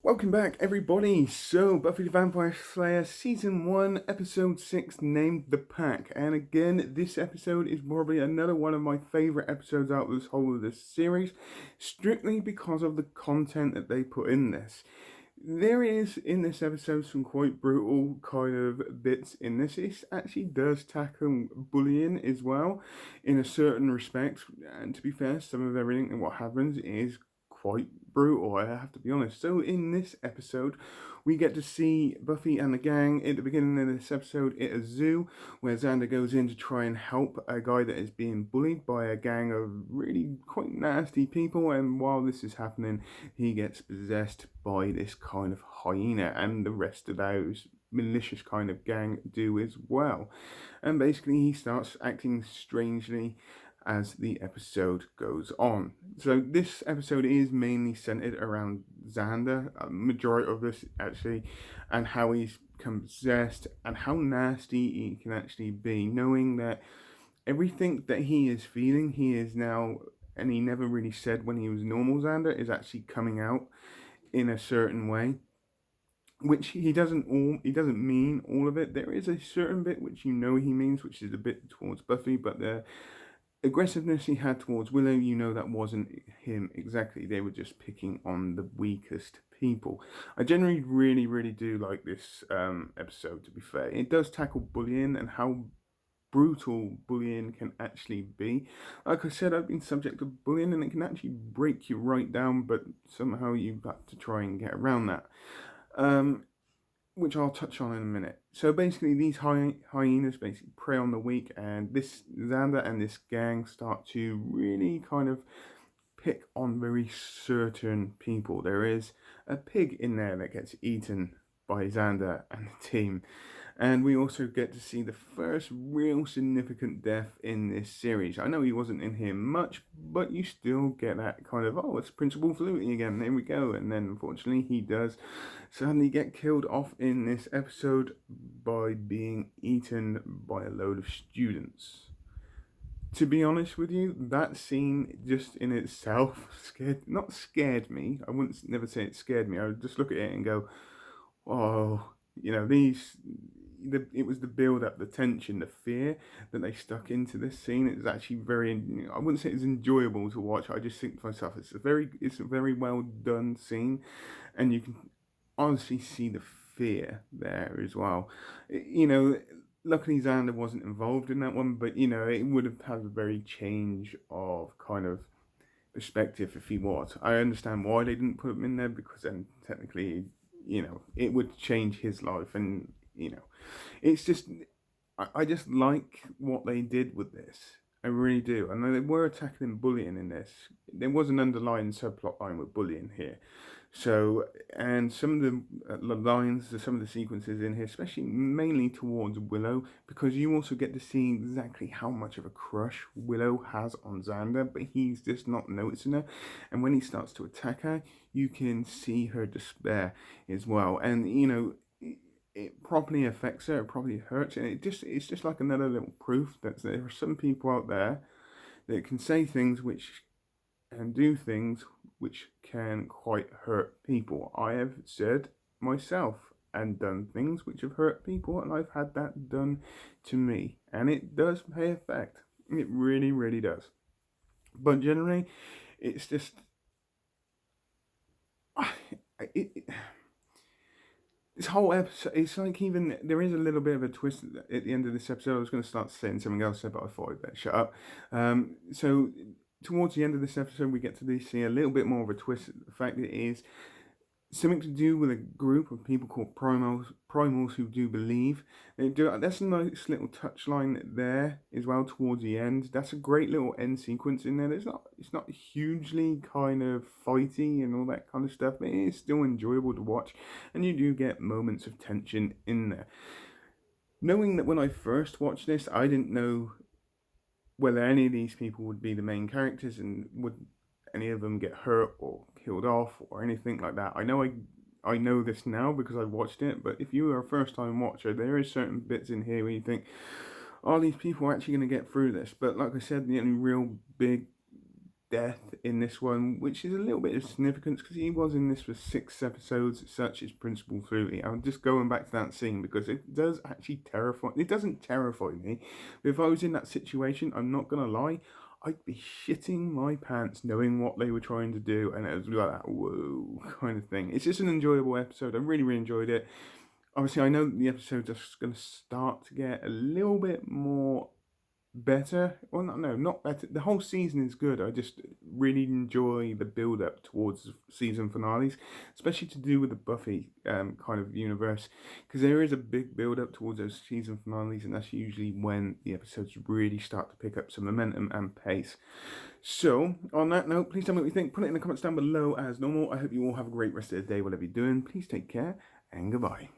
Welcome back, everybody. So, Buffy the Vampire Slayer Season 1, Episode 6, named The Pack. And again, this episode is probably another one of my favourite episodes out of this whole of this series, strictly because of the content that they put in this. There is, in this episode, some quite brutal kind of bits in this. It actually does tackle bullying as well, in a certain respect. And to be fair, some of everything and what happens is quite brutal, I have to be honest. So in this episode, we get to see Buffy and the gang at the beginning of this episode at a zoo, where Xander goes in to try and help a guy that is being bullied by a gang of really quite nasty people. And while this is happening, he gets possessed by this kind of hyena, and the rest of those malicious kind of gang do as well. And basically he starts acting strangely as the episode goes on. So this episode is mainly centered around Xander, a majority of this actually, and how he's become possessed and how nasty he can actually be, knowing that everything that he is feeling, he is now, and he never really said when he was normal Xander, is actually coming out in a certain way. Which he doesn't mean all of it. There is a certain bit which he means, which is a bit towards Buffy, but the aggressiveness he had towards Willow, that wasn't him exactly. They were just picking on the weakest people. I generally really, really do like this episode, to be fair. It does tackle bullying and how brutal bullying can actually be. Like I said, I've been subject to bullying and it can actually break you right down, but somehow you've got to try and get around that. Which I'll touch on in a minute. So basically, these hyenas basically prey on the weak, and this Xander and this gang start to really kind of pick on very certain people. There is a pig in there that gets eaten by Xander and the team. And we also get to see the first real significant death in this series. I know he wasn't in here much, but you still get that kind of, oh, it's Principal Flutie again, there we go. And then unfortunately he does suddenly get killed off in this episode by being eaten by a load of students. To be honest with you, that scene just in itself not scared me. I wouldn't never say it scared me. I would just look at it and go, oh, it was the build up, the tension, the fear that they stuck into this scene. It's actually very, I wouldn't say it's enjoyable to watch. I just think to myself, it's a very well done scene, and you can honestly see the fear there as well. Luckily Xander wasn't involved in that one, but it would have had a very change of kind of perspective if he was. I understand why they didn't put him in there, because then technically, it would change his life, and it's just, I just like what they did with this. I really do. And they were tackling bullying in this. There was an underlying subplot line with bullying here. So, and some of the lines, some of the sequences in here, especially mainly towards Willow, because you also get to see exactly how much of a crush Willow has on Xander, but he's just not noticing her. And when he starts to attack her, you can see her despair as well. And, it properly affects her, it probably hurts, and it's just like another little proof that there are some people out there that can say things which and do things which can quite hurt people. I have said myself and done things which have hurt people, and I've had that done to me, and it does pay effect. It really, really does. But generally, it's just this whole episode, it's like, even there is a little bit of a twist at the end of this episode. I was going to start saying something else, but I thought I'd better shut up. So towards the end of this episode, we get to see a little bit more of a twist. The fact that it is something to do with a group of people called primals who do believe. That's a nice little touch line there as well towards the end. That's a great little end sequence in there. It's not hugely kind of fighty and all that kind of stuff, but it is still enjoyable to watch, and you do get moments of tension in there. Knowing that when I first watched this, I didn't know whether any of these people would be the main characters and would any of them get hurt or killed off or anything like that. I know this now because I watched it, but if you are a first time watcher, there is certain bits in here where you think, are these people actually going to get through this? But like I said, the only real big death in this one, which is a little bit of significance because he was in this for 6 episodes, such as Principal Flutie. I'm just going back to that scene because it does actually terrify. It doesn't terrify me, but if I was in that situation, I'm not gonna lie, I'd be shitting my pants knowing what they were trying to do, and it was like that whoa kind of thing. It's just an enjoyable episode. I really, really enjoyed it. Obviously, I know the episodes are going to start to get a little bit more better. Well, no, not better. The whole season is good. I just really enjoy the build up towards season finales, especially to do with the Buffy kind of universe, because there is a big build up towards those season finales, and that's usually when the episodes really start to pick up some momentum and pace. So, on that note, please tell me what you think. Put it in the comments down below as normal. I hope you all have a great rest of the day, whatever you're doing. Please take care and goodbye.